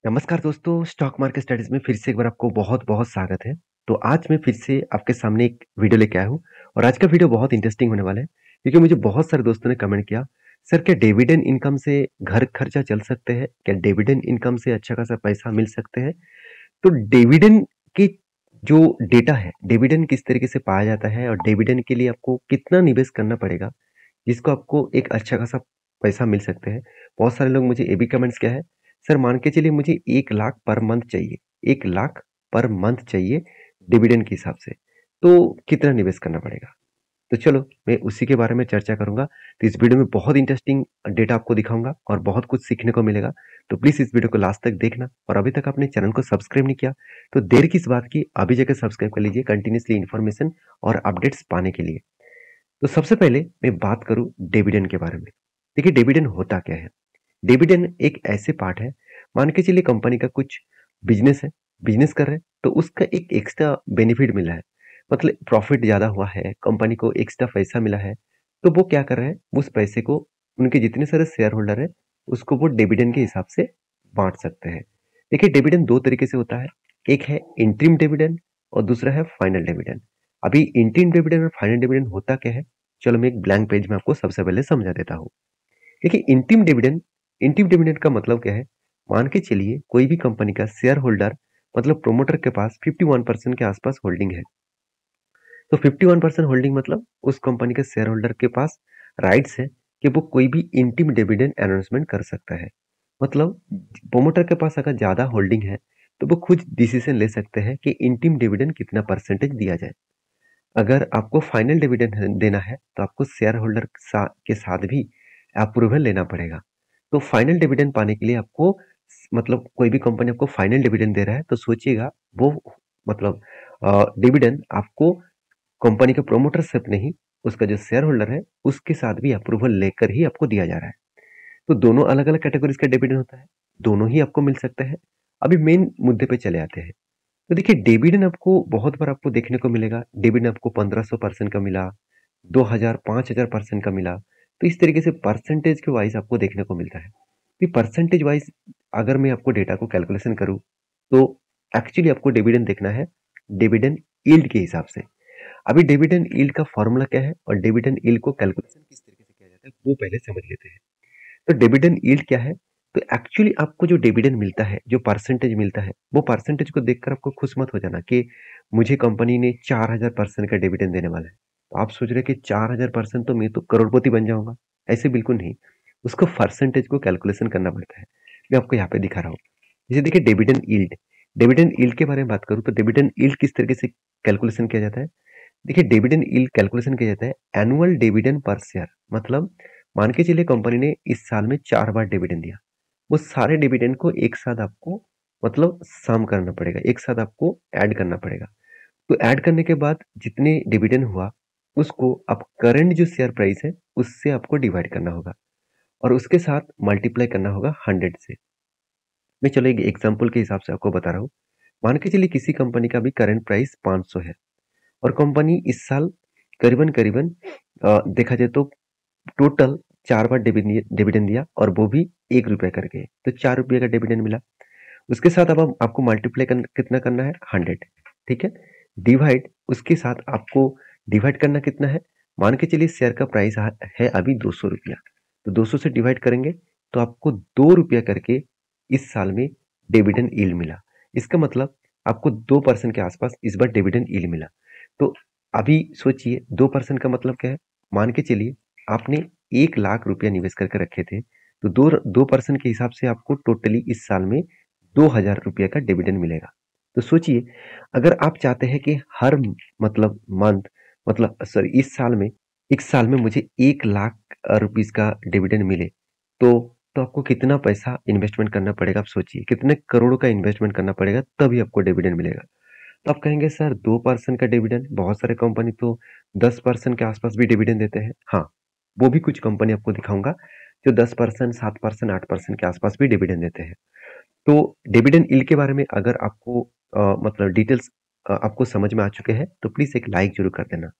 नमस्कार दोस्तों, stock market studies में फिर से एक बार आपको बहुत-बहुत स्वागत है। तो आज मैं फिर से आपके सामने एक वीडियो लेके आया हूँ और आज का वीडियो बहुत इंटरेस्टिंग होने वाला है क्योंकि मुझे बहुत सारे दोस्तों ने कमेंट किया, "सर क्या डिविडेंड इनकम से घर खर्चा चल सकते हैं? क्या डिविडेंड इनकम से अच्छा खासा पैसा मिल सकते हैं?" तो डिविडेंड की जो डेटा है, डिविडेंड किस तरीके से पाया जाता है और डिविडेंड के लिए आपको कितना निवेश करना पड़ेगा, जिसको आपको एक अच्छा खासा पैसा मिल सकते हैं। बहुत सारे लोग मुझे ये भी कमेंट्स किया है, सर मान के चलिए मुझे 1 लाख पर मंथ चाहिए, 1 लाख पर मंथ चाहिए डिविडेंड के हिसाब से, तो कितना निवेश करना पड़ेगा? तो चलो मैं उसी के बारे में चर्चा करूँगा। तो इस वीडियो में बहुत इंटरेस्टिंग डेटा आपको दिखाऊँगा और बहुत कुछ सीखने को मिलेगा। तो प्लीज़ इस वीडियो को लास्ट तक देखना और अभी तक आपने चैनल को सब्सक्राइब नहीं किया, तो देर किस बात की, अभी जाकर सब्सक्राइब कर लीजिए कंटिन्यूअसली इन्फॉर्मेशन और अपडेट्स पाने के लिए। तो सबसे पहले मैं बात करूँ डिविडेंड के बारे में। देखिए डिविडेंड होता क्या है? डिविडेंड एक ऐसे पार्ट है, मान के चलिए कंपनी का कुछ बिजनेस है, बिजनेस कर रहे हैं तो उसका एक एक्स्ट्रा बेनिफिट मिला है, मतलब प्रॉफिट ज़्यादा हुआ है, कंपनी को एक्स्ट्रा पैसा मिला है, तो वो क्या कर रहे हैं, उस पैसे को उनके जितने सारे शेयर होल्डर हैं, उसको वो डिविडेंड के हिसाब से बाँट सकते हैं। देखिए डिविडेंड 2 तरीके से होता है, एक है इंटरिम डिविडेंड और दूसरा है फाइनल डिविडेंड। अभी इंटरिम डिविडेंड और फाइनल डिविडेंड होता क्या है? चलो मैं एक ब्लैंक पेज में आपको सबसे पहले समझा देता हूँ। देखिए इंटीम डिविडेंड का मतलब क्या है? मान के चलिए कोई भी कंपनी का शेयर होल्डर मतलब प्रोमोटर के पास 51% के आसपास होल्डिंग है। तो 51% होल्डिंग मतलब उस कंपनी के शेयर होल्डर के पास राइट्स है कि वो कोई भी इंटीम डिविडेंड अनाउंसमेंट कर सकता है। मतलब प्रोमोटर के पास अगर ज़्यादा होल्डिंग है तो वो खुद डिसीजन ले सकते हैं कि इंटीम डिविडेंड कितना परसेंटेज दिया जाए। अगर आपको फाइनल डिविडेंड देना है तो आपको शेयर होल्डर के साथ भी अप्रूवल लेना पड़ेगा। तो फाइनल डिविडेंड पाने के लिए आपको मतलब कोई भी कंपनी आपको फाइनल डिविडेंड दे रहा है तो सोचिएगा वो मतलब डिविडेंड आपको कंपनी के प्रोमोटर से नहीं, उसका जो शेयर होल्डर है उसके साथ भी अप्रूवल लेकर ही आपको दिया जा रहा है। तो दोनों अलग अलग कैटेगरीज का डिविडेंड होता है, दोनों ही आपको मिल सकता है। अभी मेन मुद्दे पे चले आते हैं। तो देखिए डिविडेंड आपको बहुत बार आपको देखने को मिलेगा, डिविडेंड आपको 1500% का मिला, 2000 5000% का मिला। तो इस तरीके से परसेंटेज के वाइज आपको देखने को मिलता है कि परसेंटेज वाइज अगर मैं आपको डेटा को कैलकुलेशन करूं तो एक्चुअली आपको डिविडेंड देखना है डिविडेंड यील्ड के हिसाब से। अभी डिविडेंड यील्ड का फॉर्मूला क्या है और डिविडेंड यील्ड को कैलकुलेशन किस तरीके से किया जाता है वो पहले समझ लेते हैं। तो डिविडेंड यील्ड क्या है? तो एक्चुअली आपको जो डिविडेंड मिलता है, जो परसेंटेज मिलता है, वो परसेंटेज को देखकर आपको खुश मत हो जाना कि मुझे कंपनी ने 4000% का डिविडेंड देने वाला है। तो आप सोच रहे हैं कि 4000% तो मैं तो करोड़पति बन जाऊंगा। ऐसे बिल्कुल नहीं। उसको परसेंटेज को कैलकुलेशन करना पड़ता है। मैं आपको यहाँ पे दिखा रहा हूँ। जैसे देखिए डिविडेंड यील्ड। डिविडेंड यील्ड के बारे में बात करूँ तो डिविडेंड यील्ड किस तरीके से कैलकुलेशन किया जाता है? देखिए डिविडेंड यील्ड कैलकुलेशन किया जाता है एनुअल डिविडेंड पर शेयर। मतलब मान के चलिए कंपनी ने इस साल में 4 बार डिविडेंड दिया। वो सारे डिविडेंड को एक साथ आपको मतलब सम करना पड़ेगा, एक साथ आपको ऐड करना पड़ेगा। तो ऐड करने के बाद जितने डिविडेंड हुआ, उसको आप करंट जो शेयर प्राइस है, उससे आपको डिवाइड करना होगा और उसके साथ मल्टीप्लाई करना होगा 100 से। मैं चलो एक एग्जांपल के हिसाब से आपको बता रहा हूँ। मान के चलिए किसी कंपनी का भी करंट प्राइस 500 है और कंपनी इस साल करीबन-करीबन देखा जाए तो टोटल 4 बार डिविडेंड दिया और वो भी ₹1 करके। तो ₹4 का डिविडेंड मिला। उसके साथ अब हम आपको मल्टीप्लाई कितना करना है 100। ठीक है। डिवाइड उसके साथ आपको डिवाइड करना कितना है, मान के चलिए शेयर का प्राइस है अभी ₹200। तो 200 से डिवाइड करेंगे तो आपको ₹2 करके इस साल में डिविडेंड यील्ड मिला। इसका मतलब आपको 2% के आसपास इस बार डिविडेंड यील्ड मिला। तो अभी सोचिए 2% का मतलब क्या है, मान के चलिए आपने 1 लाख रुपया निवेश करके रखे थे, तो 2% के हिसाब से आपको टोटली इस साल में ₹2000 का डिविडेंड मिलेगा। तो सोचिए अगर आप चाहते हैं कि हर मतलब मंथ मतलब सॉरी इस साल में मुझे 1 लाख रुपीस का डिविडेंड मिले तो आपको कितना पैसा इन्वेस्टमेंट करना पड़ेगा, आप सोचिए कितने करोड़ों का इन्वेस्टमेंट करना पड़ेगा तभी आपको डिविडेंड मिलेगा। तो आप कहेंगे सर 2% का डिविडेंड, बहुत सारे कंपनी तो 10% के आसपास भी डिविडेंड देते हैं। हाँ, वो भी कुछ कंपनी आपको दिखाऊंगा जो 10%, 7%, 8% के आसपास भी डिविडेंड देते हैं। तो डिविडेंड यील्ड के बारे में अगर आपको मतलब डिटेल्स आपको समझ में आ चुके हैं तो प्लीज़ एक लाइक जरूर कर देना।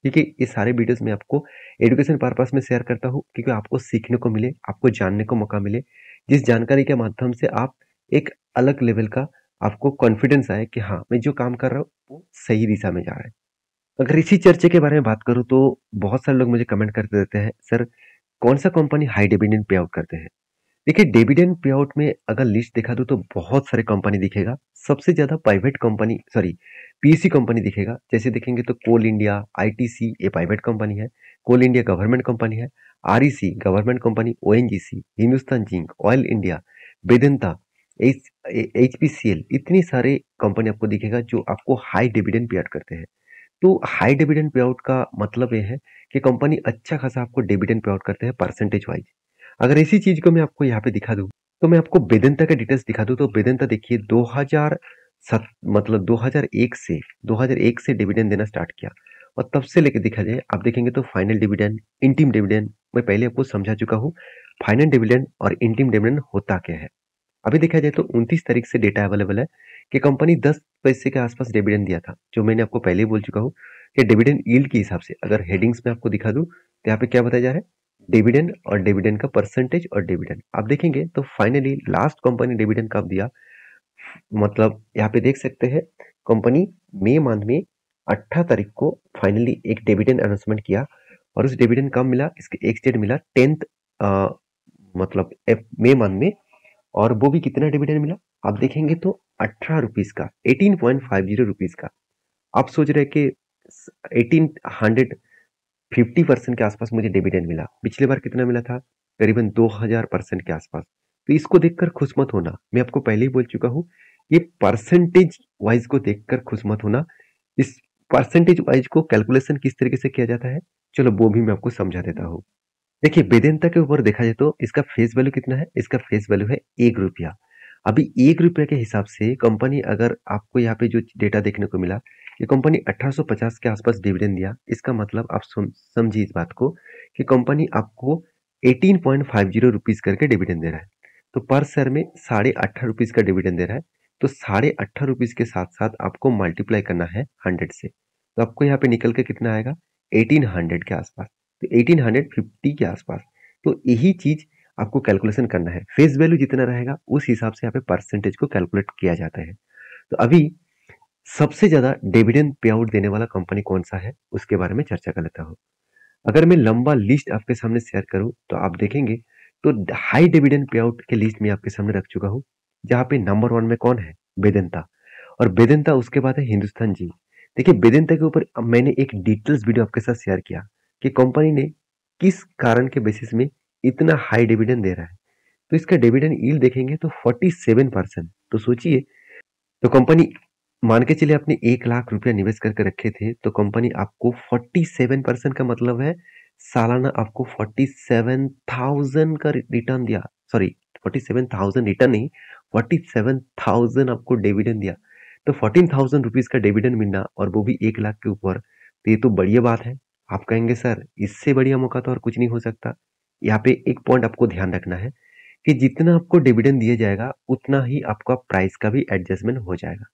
क्योंकि ये सारे वीडियोस मैं आपको एजुकेशन पर्पस में शेयर करता हूँ क्योंकि आपको सीखने को मिले, आपको जानने को मौका मिले, जिस जानकारी के माध्यम से आप एक अलग लेवल का आपको कॉन्फिडेंस आए कि हाँ, मैं जो काम कर रहा हूँ वो सही दिशा में जा रहा है। अगर इसी चर्चे के बारे में बात करूँ तो बहुत सारे लोग मुझे कमेंट करते रहते हैं, सर कौन सा company high dividend pay out करते हैं? देखिए डिविडेंड पे आउट में अगर लिस्ट दिखा दूँ तो बहुत सारे कंपनी दिखेगा। सबसे ज़्यादा private company sorry PSU company दिखेगा। जैसे देखेंगे तो कोल इंडिया, आईटीसी ये प्राइवेट कंपनी है, कोल इंडिया गवर्नमेंट कंपनी है, REC government company, ONGC, Hindustan zinc, oil India, Vedanta, HPCL इतनी सारे कंपनी आपको दिखेगा जो आपको हाई डिविडेंड पे आउट करते हैं। तो हाई डिविडेंड पे आउट का मतलब ये है कि कंपनी अच्छा खासा आपको डिविडेंड पे आउट करते हैं परसेंटेज वाइज। अगर इसी चीज को मैं आपको यहाँ पे दिखा दूं तो मैं आपको वेदांता का डिटेल्स दिखा दूं तो वेदांता देखिए 2007 मतलब 2001 से डिविडेंड देना स्टार्ट किया और तब से लेके देखा जाए आप देखेंगे तो फाइनल डिविडेंड, इंटीम डिविडेंड मैं पहले आपको समझा चुका हूँ। फाइनल डिविडेंड और इंटीम डिविडेंड होता क्या है? अभी देखा जाए तो 29 तारीख से डेटा अवेलेबल है कि कंपनी 10 पैसे के आसपास डिविडेंड दिया था, जो मैंने आपको पहले ही बोल चुका हूँ कि डिविडेंड यील्ड के हिसाब से अगर हेडिंग्स में आपको दिखा दूं तो यहाँ पे क्या बताया जा रहा है, डिविडेंड और डिविडेंड का परसेंटेज और डिविडेंड आप देखेंगे तो फाइनली लास्ट कंपनी डिविडेंड कब दिया, मतलब यहाँ पे देख सकते हैं कंपनी मई मंथ में 18 तारीख को फाइनली एक डिविडेंड अनाउंसमेंट किया और उस डिविडेंड कब मिला, इसके एक डेट मिला 10th मतलब मई मंथ में। और वो भी कितना डिविडेंड मिला आप देखेंगे तो 18 रुपीज का, 18.50 रुपीज का। आप सोच रहे हैं कि 1850% के आसपास मुझे डिविडेंड मिला, पिछली बार कितना मिला था, करीबन 2000% के आसपास। तो इसको देखकर खुश मत होना, मैं आपको पहले ही बोल चुका हूँ ये परसेंटेज वाइज को देखकर खुश मत होना। इस परसेंटेज वाइज को कैलकुलेशन किस तरीके से किया जाता है चलो वो भी मैं आपको समझा देता हूँ। देखिए वेदांता के ऊपर देखा जाए तो इसका फेस वैल्यू कितना है, इसका फेस वैल्यू है 1 रुपया। अभी 1 रुपये के हिसाब से कंपनी अगर आपको यहाँ पे जो डेटा देखने को मिला ये कंपनी 1850 के आसपास डिविडेंड दिया, इसका मतलब आप समझिए इस बात को कि कंपनी आपको 18.50 रुपीज करके डिविडेंड दे रहा है। तो पर शेयर में 18.5 रुपीज का डिविडेंड दे रहा है। तो 18.5 रुपीज के साथ साथ आपको मल्टीप्लाई करना है 100 से, तो आपको यहाँ पे निकल के कितना आएगा 1800 के आसपास, तो 1850 के आसपास। तो यही चीज आपको कैलकुलेशन करना है, फेस वैल्यू जितना रहेगा उस हिसाब से यहाँ पे परसेंटेज को कैलकुलेट किया जाता है। तो अभी सबसे ज्यादा डिविडेंड पे आउट देने वाला कंपनी कौन सा है उसके बारे में चर्चा कर लेता हूँ। अगर मैं लंबा लिस्ट आपके सामने शेयर करूं तो आप देखेंगे तो हाई डिविडेंड पे आउट के लिस्ट में आपके सामने रख चुका हूं, जहां पे नंबर 1 में कौन है, वेदांता। और वेदांता उसके बाद है हिंदुस्तान जिंक। देखिए वेदांता के ऊपर अब मैंने एक डिटेल्स वीडियो आपके साथ शेयर किया कि कंपनी ने किस कारण के बेसिस में इतना हाई डिविडेंड दे रहा है। तो इसका डिविडेंड यील्ड देखेंगे तो 47%। तो सोचिए, तो कंपनी मान के चलिए आपने 1 लाख रुपया निवेश करके रखे थे तो कंपनी आपको 47% का मतलब है सालाना आपको 47,000 का रिटर्न दिया, सॉरी 47,000 रिटर्न नहीं, 47,000 आपको डिविडेंड दिया। तो 14,000 रुपीज का डिविडेंड मिलना और वो भी 1 लाख के ऊपर, तो ये तो बढ़िया बात है। आप कहेंगे सर इससे बढ़िया मौका तो और कुछ नहीं हो सकता। यहाँ पे एक पॉइंट आपको ध्यान रखना है कि जितना आपको डिविडेंड दिया जाएगा उतना ही आपका प्राइस का भी एडजस्टमेंट हो जाएगा।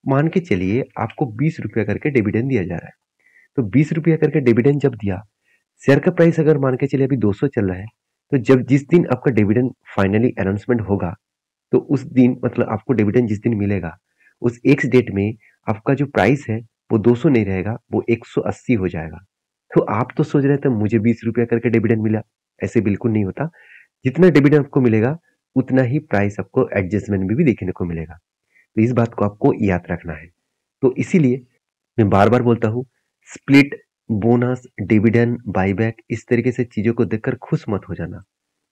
मान के चलिए आपको 20 रुपया करके डिविडेंड दिया जा रहा है, तो 20 रुपया करके डिविडेंड जब दिया, शेयर का प्राइस अगर मान के चलिए अभी 200 चल रहा है, तो जब जिस दिन आपका डिविडेंड फाइनली अनाउंसमेंट होगा तो उस दिन मतलब आपको डिविडेंड जिस दिन मिलेगा उस एक्स डेट में आपका जो प्राइस है वो 200 नहीं रहेगा, वो 180 हो जाएगा। तो आप तो सोच रहे थे मुझे 20 रुपया करके डिविडेंड मिला, ऐसे बिल्कुल नहीं होता। जितना डिविडेंड आपको मिलेगा उतना ही प्राइस आपको एडजस्टमेंट में भी देखने को मिलेगा। तो इस बात को आपको याद रखना है। तो इसीलिए मैं बार बार बोलता हूँ, स्प्लिट, बोनस, डिविडेंड, बाईबैक इस तरीके से चीजों को देखकर खुश मत हो जाना।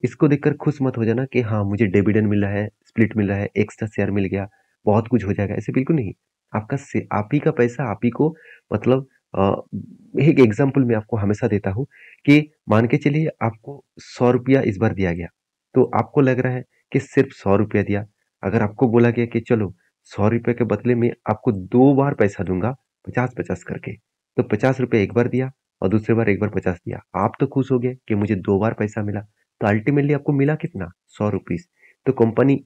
इसको देखकर खुश मत हो जाना कि हाँ मुझे डिविडेंड मिल रहा है, स्प्लिट मिल रहा है, एक्स्ट्रा शेयर मिल गया, बहुत कुछ हो जाएगा, ऐसे बिल्कुल नहीं। आपका आप ही का पैसा आप ही को मतलब एक एग्जाम्पल मैं आपको हमेशा देता हूँ कि मान के चलिए आपको 100 रुपया इस बार दिया गया, तो आपको लग रहा है कि सिर्फ 100 रुपया दिया। अगर आपको बोला गया कि चलो 100 रुपये के बदले में आपको 2 बार पैसा दूंगा 50-50 करके, तो 50 रुपये एक बार दिया और दूसरी बार एक बार 50 दिया, आप तो खुश हो गए कि मुझे 2 बार पैसा मिला। तो अल्टीमेटली आपको मिला कितना, 100 रुपीज। तो कंपनी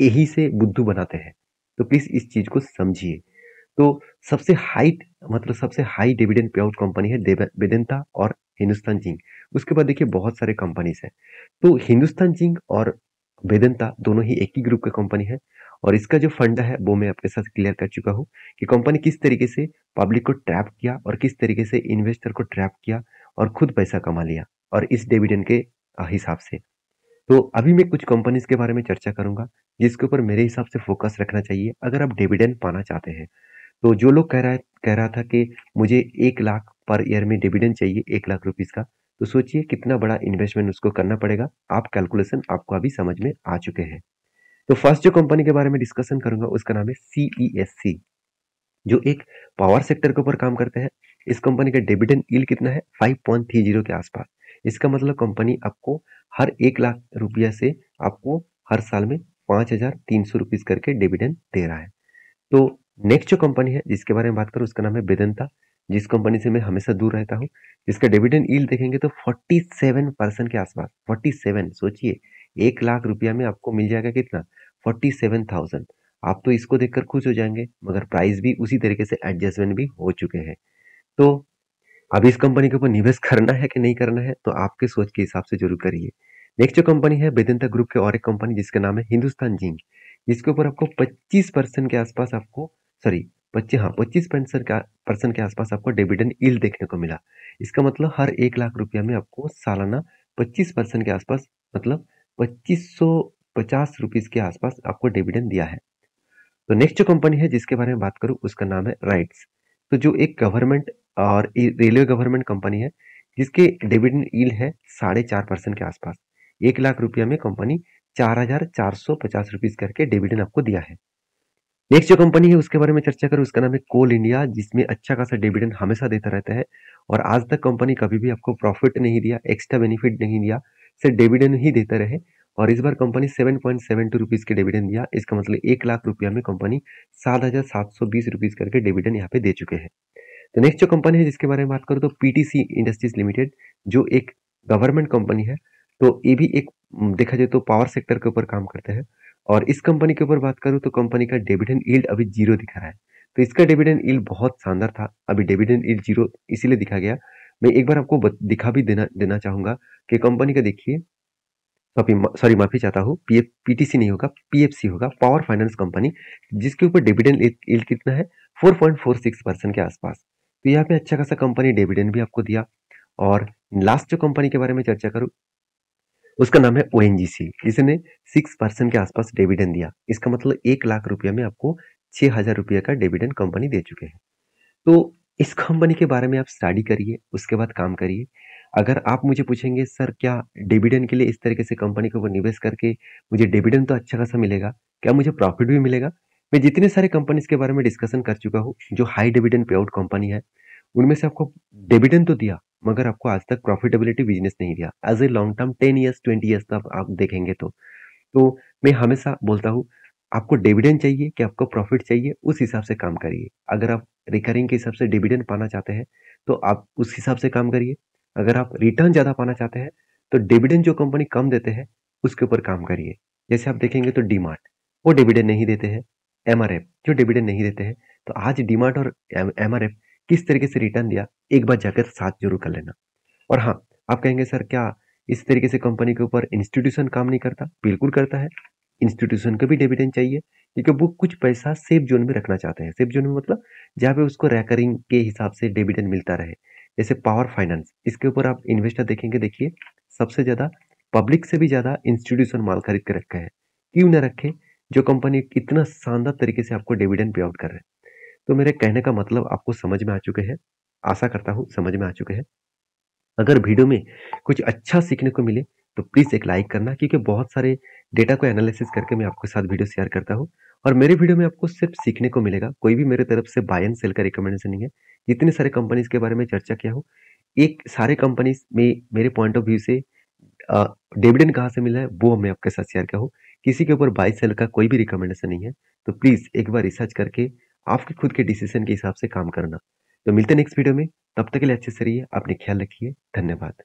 यही से बुद्धू बनाते हैं। तो प्लीज इस चीज को समझिए। तो सबसे हाई मतलब सबसे high dividend pay out company है वेदांता और हिंदुस्तान जिंक। उसके बाद देखिए बहुत सारे कंपनीज है। तो हिंदुस्तान जिंक और वेदांता दोनों ही एक ही ग्रुप का कंपनी है। और इसका जो फंडा है वो मैं आपके साथ क्लियर कर चुका हूँ कि कंपनी किस तरीके से पब्लिक को ट्रैप किया और किस तरीके से इन्वेस्टर को ट्रैप किया और खुद पैसा कमा लिया और इस डिविडेंड के हिसाब से। तो अभी मैं कुछ कंपनीज के बारे में चर्चा करूंगा जिसके ऊपर मेरे हिसाब से फोकस रखना चाहिए अगर आप डिविडेंड पाना चाहते हैं। तो जो लोग कह रहा था कि मुझे 1 लाख पर ईयर में डिविडेंड चाहिए, 1 लाख रुपीज का, तो सोचिए कितना बड़ा इन्वेस्टमेंट उसको करना पड़ेगा। आप कैलकुलेशन आपको अभी समझ में आ चुके हैं। तो फर्स्ट जो कंपनी के बारे में डिस्कशन करूंगा उसका नाम है CESC, जो एक पावर सेक्टर के ऊपर काम करते हैं। इस कंपनी का डिविडेंड यील्ड कितना है? 5.30 के आसपास। इसका मतलब कंपनी आपको हर 1 लाख रुपया से आपको हर साल में 5,300 रुपीज करके डिविडेंड दे रहा है। तो नेक्स्ट जो कंपनी है जिसके बारे में बात करूं उसका नाम है वेदांता, जिस कंपनी से मैं हमेशा दूर रहता हूं। इसका डिविडेंड यील्ड देखेंगे तो 47% के आसपास। 47, सोचिए 1 लाख रुपया में आपको मिल जाएगा कितना? 47,000। आप तो इसको देखकर खुश हो जाएंगे, मगर प्राइस भी उसी तरीके से एडजस्टमेंट भी हो चुके हैं। तो अब इस कंपनी के ऊपर निवेश करना है कि नहीं करना है तो आपके सोच के हिसाब से जरूर करिए। नेक्स्ट जो कंपनी है वेदांता ग्रुप के और एक कंपनी जिसका नाम है हिंदुस्तान जिंक, जिसके ऊपर आपको 25% के आसपास आपको, सॉरी 25% के आसपास आपको डिविडेंड यील्ड देखने को मिला। इसका मतलब हर 1 लाख रुपया में आपको सालाना 25% के आसपास, मतलब 2550 रुपीज के आसपास आपको डिविडेंड दिया है। तो नेक्स्ट जो कंपनी है जिसके बारे में बात करूं उसका नाम है राइट्स। तो जो एक गवर्नमेंट और रेलवे गवर्नमेंट कंपनी है जिसके डिविडेंड यील्ड है 4.5% के आसपास। 1 लाख रुपया में कंपनी 4,450 रुपीज करके डिविडेंड आपको दिया है। नेक्स्ट जो कंपनी है उसके बारे में चर्चा करें उसका नाम है कोल इंडिया, जिसमें अच्छा खासा डिविडेंड हमेशा देता रहता है और आज तक कंपनी कभी भी आपको प्रॉफिट नहीं दिया, एक्स्ट्रा बेनिफिट नहीं दिया, सिर्फ डिविडेंड ही देते रहे। और इस बार कंपनी 7.72 रुपीज के डिविडेंड दिया। इसका मतलब 1 लाख रुपया में कंपनी 7,720 रुपीज करके डिविडेंड यहाँ पे दे चुके हैं। तो नेक्स्ट जो कंपनी है जिसके बारे में बात करूँ तो PTC इंडस्ट्रीज लिमिटेड, जो एक गवर्नमेंट कंपनी है। तो ये भी एक देखा जाए तो पावर सेक्टर के ऊपर काम करते हैं। और इस कंपनी के ऊपर बात करूं तो कंपनी का डिविडेंड यील्ड अभी 0 दिखा रहा है। तो इसका डिविडेंड यील्ड बहुत शानदार था, अभी डिविडेंड यील्ड 0 इसीलिए दिखा गया। मैं एक बार आपको दिखा भी देना चाहूंगा कि कंपनी का देखिए, सॉरी माफी चाहता हूँ, PTC नहीं होगा, PFC होगा, पावर फाइनेंस कंपनी, जिसके ऊपर डिविडेंड यील्ड कितना है? 4.46% के आसपास। तो यहाँ पे अच्छा खासा कंपनी डिविडेंड भी आपको दिया। और लास्ट जो कंपनी के बारे में चर्चा करूँ उसका नाम है ONGC, जिसने 6% के आसपास डिविडेंड दिया। इसका मतलब 1 लाख रुपया में आपको 6,000 रुपया का डिविडेंड कंपनी दे चुके हैं। तो इस कंपनी के बारे में आप स्टडी करिए, उसके बाद काम करिए। अगर आप मुझे पूछेंगे सर क्या डिविडेंड के लिए इस तरीके से कंपनी के ऊपर निवेश करके मुझे डिविडेंड तो अच्छा खासा मिलेगा, क्या मुझे प्रॉफिट भी मिलेगा? मैं जितने सारे कंपनीज के बारे में डिस्कशन कर चुका हूँ जो high dividend pay out company है, उनमें से आपको डिविडेंड तो दिया मगर आपको आज तक प्रॉफिटेबिलिटी बिजनेस नहीं दिया। As a long term 10 years 20 years तक आप देखेंगे तो मैं हमेशा बोलता हूँ आपको डिविडेंड चाहिए कि आपको प्रॉफिट चाहिए, उस हिसाब से काम करिए। अगर आप रिकरिंग के हिसाब से डिविडेंड पाना चाहते हैं तो आप उस हिसाब से काम करिए। अगर आप रिटर्न ज्यादा पाना चाहते हैं तो डिविडेंड जो कंपनी कम देते हैं उसके ऊपर काम करिए। जैसे आप देखेंगे तो डीमार्ट, वो डिविडेंड नहीं देते हैं। MRF जो डिविडेंड नहीं देते हैं। तो आज डीमार्ट और MRF किस तरीके से रिटर्न दिया, एक बार जाकर साथ जरूर कर लेना। और हाँ, आप कहेंगे सर क्या इस तरीके से कंपनी के ऊपर इंस्टीट्यूशन काम नहीं करता? बिल्कुल करता है। इंस्टीट्यूशन को भी डिविडेंड चाहिए क्योंकि वो कुछ पैसा सेफ जोन में रखना चाहते हैं। सेफ जोन में मतलब जहाँ पे उसको रेकरिंग के हिसाब से डिविडेंड मिलता रहे। जैसे पावर फाइनेंस, इसके ऊपर आप इन्वेस्टर देखेंगे, देखिए सबसे ज्यादा पब्लिक से भी ज्यादा इंस्टीट्यूशन माल खरीद के रखा है। क्यों ना रखे जो कंपनी इतना शानदार तरीके से आपको डिविडेंड पे आउट कर रहे हैं। तो मेरे कहने का मतलब आपको समझ में आ चुके हैं, आशा करता हूँ समझ में आ चुके हैं। अगर वीडियो में कुछ अच्छा सीखने को मिले तो प्लीज एक लाइक करना, क्योंकि बहुत सारे डेटा को एनालिसिस करके मैं आपके साथ वीडियो शेयर करता हूँ। और मेरे वीडियो में आपको सिर्फ सीखने को मिलेगा, कोई भी मेरे तरफ से बाय एंड सेल का रिकमेंडेशन नहीं है। जितने सारे कंपनीज के बारे में चर्चा किया हूँ, एक सारे कंपनीज में मेरे पॉइंट ऑफ व्यू से डिविडेंड कहाँ से मिला है वो मैं आपके साथ शेयर किया हूँ। किसी के ऊपर बाय सेल का कोई भी रिकमेंडेशन नहीं है। तो प्लीज एक बार रिसर्च करके आपके खुद के डिसीजन के हिसाब से काम करना। तो मिलते हैं नेक्स्ट वीडियो में, तब तक के लिए अच्छे से रहिए, अपने ख्याल रखिए, धन्यवाद।